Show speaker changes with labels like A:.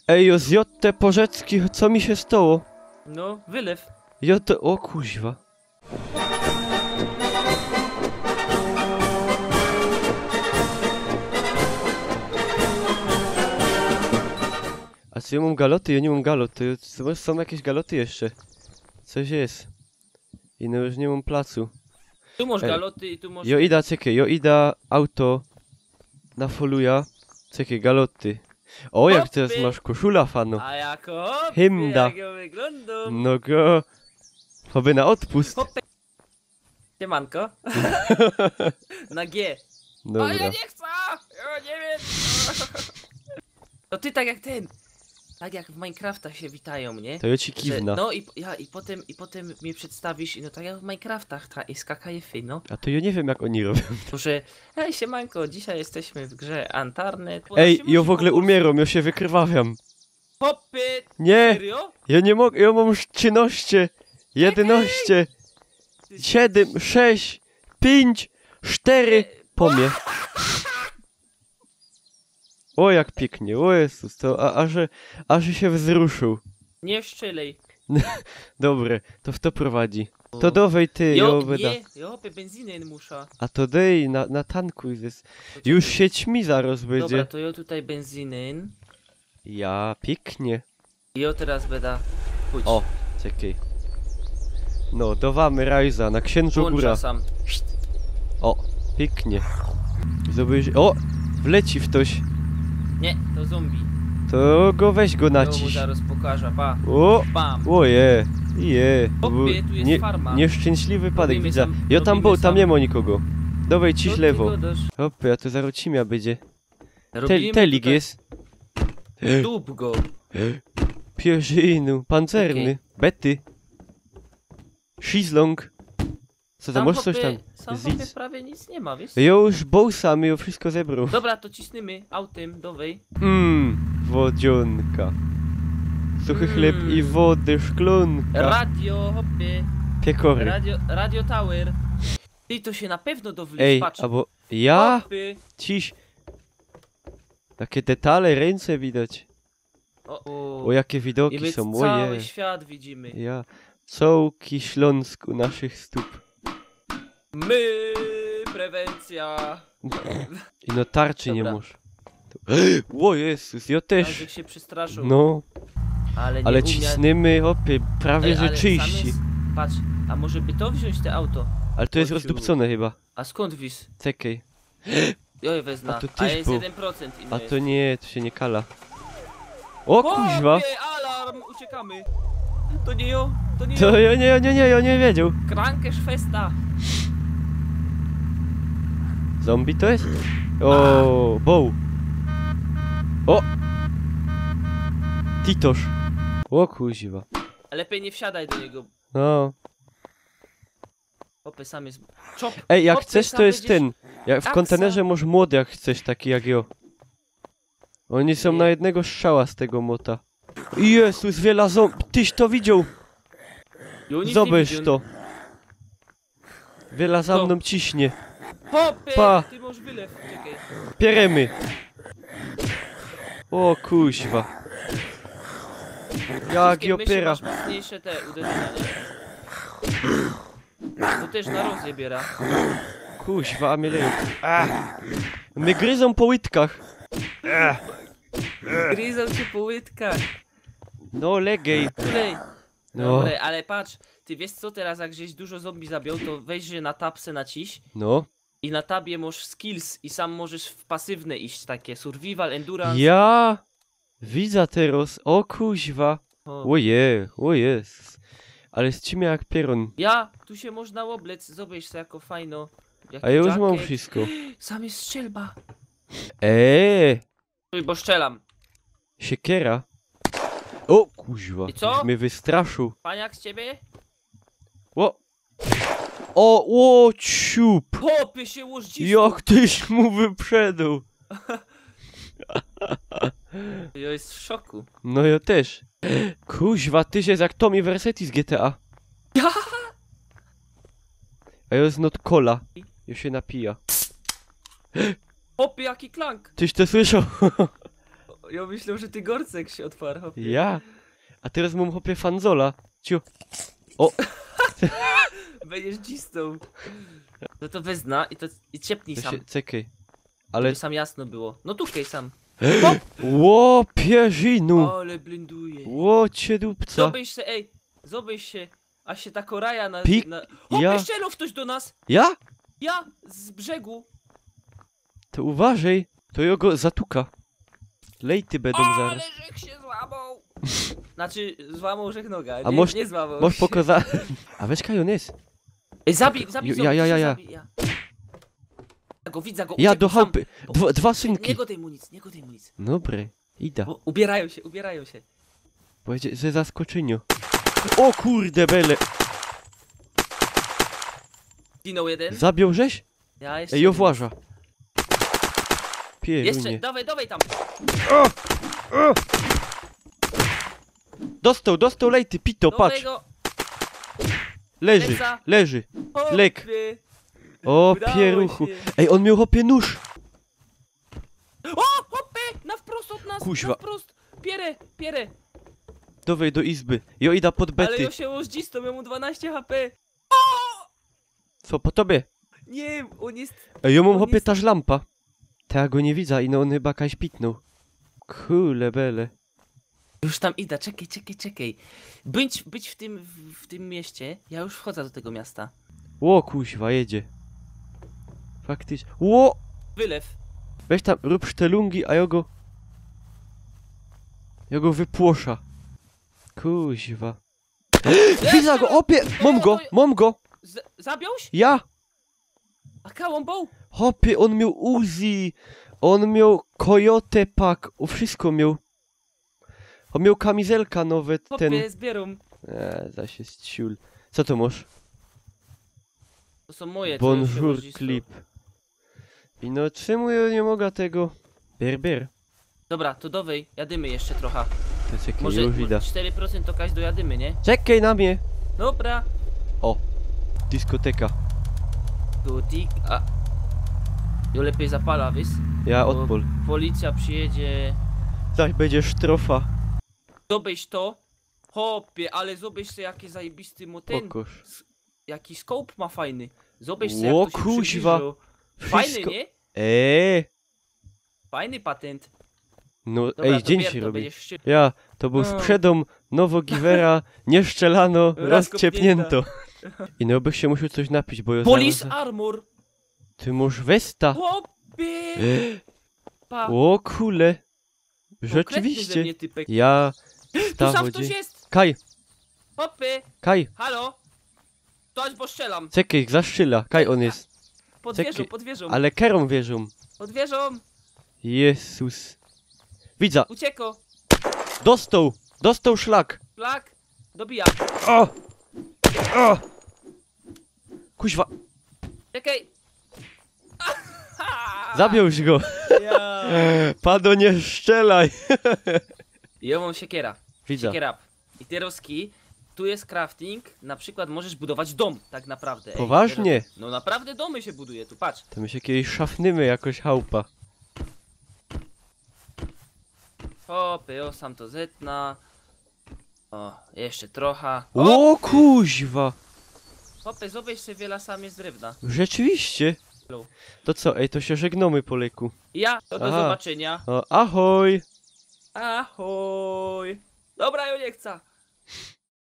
A: Ej, zjadł te porzeczki, co mi się stało?
B: No, wylew.
A: O kuźwa. A co ja mam galoty? Ja nie mam galot, to są jakieś galoty jeszcze. Coś jest. I no już nie mam placu.
B: Tu masz galoty i tu masz...
A: Jo ida, czekaj, jo ida auto na foluja. Czekaj, galoty. O, jak teraz masz koszula, fano.
B: A jako
A: Hymda.
B: jak ja wyglądam.
A: No go. Choby na odpust.
B: Hopy. Siemanko. Na G.
A: Dobra.
B: A ja nie chcę! Ja nie wiem! To ty tak jak ten. Tak jak w Minecrafta się witają, nie?
A: To ja ci kiwna.
B: No i potem mnie przedstawisz, no tak jak w Minecraftach i skakajefy, no.
A: A to ja nie wiem jak oni robią.
B: Że, hej siemanko, dzisiaj jesteśmy w grze Antarnet.
A: Ej, ja w ogóle umieram, ja się wykrwawiam.
B: Hopy!
A: Nie!
B: Serio?
A: Ja nie mogę, ja mam już 13, 11, 7, 6, 5, 4, po mnie. O jak pięknie, o Jezus, to aż się wzruszył.
B: Nie szczelej.
A: Dobre, to w to prowadzi. To dowej ty, jo wyda.
B: hopy, benzynę muszę.
A: A to dej, na tanku jest. Już się ćmi zaraz
B: Dobra,
A: będzie.
B: to ja tutaj benzynę.
A: Ja, pięknie.
B: I ja teraz będę... Chodź.
A: O, czekaj. No, dawamy rajza na Księżu
B: Włącza
A: Góra.
B: sam.
A: O, pięknie. Zobacz, o, wleci w ktoś.
B: Nie, to zombie.
A: To go weź go
B: To mu
A: naciś.
B: zaraz pokażę, pa.
A: O,
B: Bam.
A: oje,
B: Hopie, tu jest farma.
A: Nieszczęśliwy wypadek
B: Robimy
A: widzę.
B: sam-
A: Ja tam
B: robimy
A: był, tam
B: sam.
A: nie ma nikogo. Dawaj,
B: Co
A: ciś
B: ty
A: lewo.
B: gadasz?
A: Hopie, a to zaraz cimia będzie.
B: Robimy
A: Telik
B: tutaj-
A: jest.
B: Tup go.
A: Pierzynu, pancerny.
B: Okej.
A: Betty. Szizlong. Co tam, masz coś tam?
B: Sam
A: Zidz.
B: hopie prawie nic nie ma, wiesz?
A: Ja już bołsamy, ja wszystko zebrał.
B: Dobra, to cisnymy autem do wej.
A: Wodzionka. Suchy chleb i wody, szklonka.
B: Radio, hopie.
A: Piekory.
B: Radio Tower. Ty to się na pewno dowlisz,
A: Ej,
B: patrz.
A: albo ja?
B: Hopy.
A: Ciś. Takie detale, ręce widać. O, jakie
B: I
A: widoki
B: my
A: są,
B: cały
A: oje.
B: świat widzimy.
A: Ja. Cołki Śląsku naszych stóp.
B: My, prewencja.
A: I no tarczy nie
B: Dobra.
A: masz. O Jezus, ja też.
B: Każdy się przestraszył.
A: No,
B: Ale, nie
A: ale
B: umia...
A: cisnymy, hopie, prawie
B: Ej,
A: że
B: ale sam
A: czyści.
B: jest... Patrz, a może by to wziąć te auto?
A: Ale to jest
B: Kociu.
A: rozdupcone chyba.
B: A skąd wis?
A: Czekaj.
B: Oj, wezna.
A: A to
B: A
A: tyś
B: jest
A: był.
B: 1% inny
A: A
B: jest.
A: to nie, to się nie kala. O kuźwa!
B: Hopie, alarm, uciekamy. To nie jo, to nie
A: To
B: jo.
A: ja nie wiedział.
B: Krankenschwester.
A: Zombie to jest? O, bow. O! Titosz. O kuźwa.
B: Lepiej nie wsiadaj do niego.
A: No.
B: Hopy, sam jest... Czop.
A: Ej, jak
B: Hopy,
A: chcesz
B: sam
A: to jest
B: będziesz-
A: ten. Jak w
B: Aksa.
A: kontenerze masz młody jak chcesz, taki jak jo. Oni są
B: Nie.
A: na jednego strzała z tego mota. Jezus, wiele zombie. Tyś to widział.
B: Jo, nic nie
A: Zobacz
B: widzę.
A: to. Wiela za
B: Co?
A: mną ciśnie.
B: Hopy,
A: Pa.
B: ty masz wylew. Czekaj.
A: Pieremy. O kuźwa. Jak
B: Wszystkie myszy
A: opiera.
B: masz mocniejsze te uderzenia, nie? To też na rozjebiera.
A: Kuźwa, a mnie leją. Mnie gryzą po łydkach.
B: Gryzą się po łydkach.
A: No legej.
B: Tulej.
A: No.
B: Dobre, ale patrz, ty wiesz co, teraz jak gdzieś dużo zombie zabił, to weź, że na tabse naciś
A: No.
B: i na tabie masz skills i sam możesz w pasywne iść, takie survival, endurance.
A: Ja widzę teraz. O kuźwa.
B: O.
A: Oje, o jest. Ale z cimia jak pieron.
B: Ja, tu się można oblec, zobacz to jako fajno. Jaki
A: A ja już mam
B: jacket.
A: wszystko.
B: Sam jest strzelba. Uj, bo strzelam.
A: Siekiera. O kuźwa.
B: I co?
A: Mnie wystraszył.
B: Paniak z ciebie?
A: O, ciup.
B: Popy się łożdzisko.
A: Jak tyś mu wyprzedł.
B: Ja jest w szoku.
A: No ja też. Kuźwa, ty się jak Tommy Versetti z GTA.
B: Ja.
A: A ja jest not cola. Ja się napija.
B: Popy, jaki klank.
A: Tyś to słyszał?
B: Ja myślę, że ty Gorcek się otwarł, hopie.
A: Ja? A teraz mam chłopie fanzola. Ciu. O!
B: Będziesz dzistą. No to wezna i ciepnij
A: To
B: sam.
A: się, czekaj.
B: Ale
A: Ale...
B: sam jasno było. No tukaj sam.
A: Ło, pierzinu!
B: Ale blinduje.
A: Ło, cię dupca.
B: Zobacz się, ej. Zobacz się. A się ta koraja na...
A: Pik-
B: na...
A: ja-
B: Hopie, strzelał ktoś do nas.
A: Ja?
B: Ja z brzegu.
A: To uważaj. To jego zatuka. Lejty będą
B: Ale
A: zaraz.
B: żech się złamał. Znaczy, złamał żech noga.
A: A
B: Nie,
A: moż-
B: nie złamał
A: Możesz
B: się.
A: pokazać. A weź Kajon jest.
B: Ej, zabij,
A: Ja-
B: zabij,
A: ja-
B: zabij,
A: ja-
B: się
A: ja.
B: zabij, Widzę go,
A: Ja
B: uciekł
A: do
B: sam.
A: chałupy. Dwa
B: Nie
A: synki.
B: godaj mu nic, nie godaj mu nic.
A: Dobre. Ida.
B: Bo ubierają się, ubierają się.
A: Powiedzie ze zaskoczeniu. O kurde bele.
B: Zginął jeden.
A: Zabił żeś?
B: Ja jeszcze.
A: Ej,
B: jeden.
A: owłaża.
B: Jeszcze,
A: Pierunie.
B: dawaj tam.
A: Dostał lejty, pito, patrz.
B: Dobrego.
A: Leży,
B: Leca.
A: leży.
B: Hopy.
A: Lek. O,
B: Udało
A: pieruchu.
B: się.
A: Ej, on miał chłopie nóż.
B: O, hopy! Na wprost od nas,
A: Kuźwa.
B: na wprost. Pierę.
A: Dowej do izby. Jo, ida pod
B: Ale
A: bety.
B: ja się łożdzistą, ja mu 12 HP.
A: Co, po tobie?
B: Nie, on jest...
A: Ej, ja mam
B: On
A: chłopie
B: jest-
A: taż lampa. Ta ja go nie widzę i no on chyba kaś pitnął. Kule bele.
B: Już tam idę, czekaj. Być w tym mieście, ja już wchodzę do tego miasta.
A: Ło, kuźwa, jedzie. Faktycznie. Ło!
B: Wylew.
A: Weź tam, rób sztelungi, a ja go wypłosza. Kuźwa. Widzę go, opie! Mam go!
B: Zabiąłś?
A: Ja!
B: A kałąbą?
A: Hopie, on miał Uzi, on miał Coyote Pack, o wszystko miał. On miał kamizelka nowe, ten...
B: Hopie, zbieram.
A: Zaś jest ciul. Co to masz?
B: To są moje.
A: Bonjour clip. I no czemu ja nie mogę tego? Berber.
B: Dobra, to dowej, jadymy jeszcze trochę.
A: To jest jakie
B: Może
A: już widać.
B: 4% to kaś dojadymy, nie?
A: Czekaj na mnie!
B: Dobra.
A: Dyskoteka.
B: Gutik, a... Jo lepiej zapala, wiesz?
A: Ja
B: Bo
A: odpol.
B: Policja przyjedzie.
A: Zaś będzie sztrofa.
B: Zobacz to. Hopie, ale zobacz sobie jakie zajebisty moten.
A: Pokoż.
B: Jaki scope ma fajny. Zobacz sobie
A: Ło,
B: jak to się
A: kuźwa.
B: przybliżyło. Fajny,
A: Wszystko-
B: nie? Fajny patent.
A: No
B: Dobra,
A: ej,
B: to
A: dzień
B: bier,
A: się
B: to
A: robi.
B: będziesz szczyt.
A: Ja, to był
B: No.
A: sprzedom nowo Givera, nie szczelano,
B: Raz
A: rozciepnięto. I no byś się musiał coś napić, bo ja
B: Police
A: zaraz...
B: armor.
A: Ty masz Westa.
B: Hopie. Pa.
A: O kule.
B: Konkretny ze
A: Rzeczywiście.
B: mnie typek.
A: Ja...
B: Tu sam ktoś jest.
A: Kaj,
B: Hopy. Halo. Toś, bo strzelam.
A: czekaj, zaszyla. Kaj on jest.
B: Pod
A: Czekaj,
B: wieżą, pod wieżą.
A: Ale kerą wierzą.
B: Pod wieżą.
A: Jezus. Widza,
B: Ucieko.
A: dostał szlak.
B: Flak. Dobija.
A: O! O! Kuźwa,
B: Czekaj.
A: zabiłś go.
B: Ja.
A: Pado, nie strzelaj.
B: Ja mam siekiera.
A: Widza.
B: Siekiera. I tyroski. Tu jest crafting. Na przykład możesz budować dom, tak naprawdę. Ej,
A: Poważnie?
B: No naprawdę domy się buduje, tu patrz.
A: To my się kiedyś szafnymy jakoś chałupa.
B: Hopy, o sam to zetna. O, jeszcze trochę.
A: O kuźwa.
B: Hopy, zobacz sobie wiele sam jest drewna.
A: Rzeczywiście.
B: Hello.
A: To co, ej, to się żegnamy po leku.
B: Ja, to do
A: Aha.
B: zobaczenia.
A: O, ahoj.
B: Ahoj. Dobra, ja nie chcę.